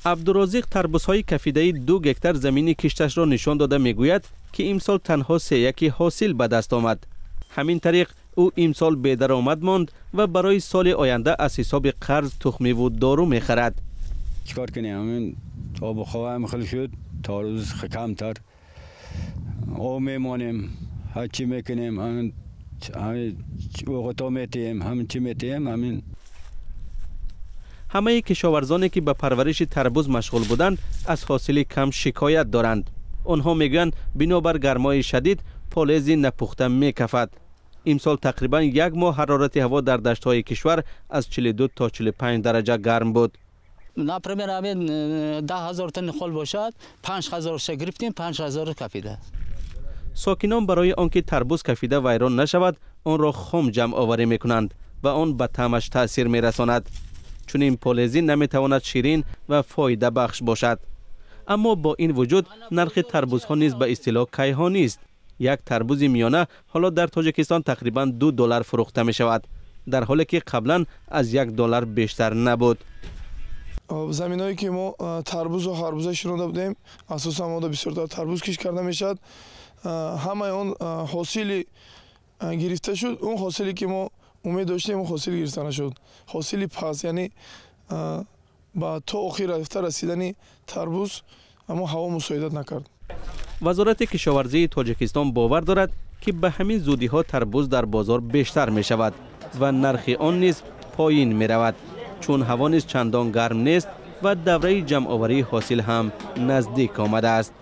عبدالرازق تربوزهای کفیده 2 گکتار زمین کشتش را نشان داده میگوید که امسال تنها 3 حاصل به دست آمد. همین طریق او امسال بی درآمد ماند و برای سال آینده از حساب قرض تخمی و دارو میخرد. چیکار کنیم؟ همین آب و هوا هم خیلی شد، تا روز کمتر آب میمانیم، هر چی میکنیم همین اوقاتا میتیم، همین چی میتیم همین. همه کشاورزانی که به پرورش تربوز مشغول بودند از حاصل کم شکایت دارند. آنها میگویند بنابر گرمای شدید پالز نپخته میکفد. امسال تقریبا 1 ماه حرارت هوا در دشت‌های کشور از 42 تا 45 درجه گرم بود. نپرمیر همین 10,000 تن خل باشد 5,000 گرفتیم، 5,000 کفیده. ساکنان برای آنکه تربوز کفیده ویران نشود آن را خام جمع آوری میکنند و آن به طعمش تاثیر میرساند. چون این پالزی نمیتواند شیرین و فایده بخش باشد. اما با این وجود نرخ تربوزها نیز به اصطلاح کیهانی است. یک تربوز میانه حالا در تاجیکستان تقریبا $2 فروخته می شود، در حالی که قبلا از $1 بیشتر نبود. زمینایی که ما تربوز و خربوزه شنوده بودیم اساسا ما بسیار تربوز کش کرده میشد. همه اون حاصلی گرفته شد. اون حاصلی که ما امید داشتیم اون حاصل گرفته نشد. حاصلی پس یعنی با تا آخر رسیدن تربوز اما هوا مساعدت نکرد. وزارت کشاورزی تاجیکستان باور دارد که به همین زودی ها تربوز در بازار بیشتر می شود و نرخ آن نیز پایین می رود، چون هوا نیز چندان گرم نیست و دوره جمع آوری حاصل هم نزدیک آمده است.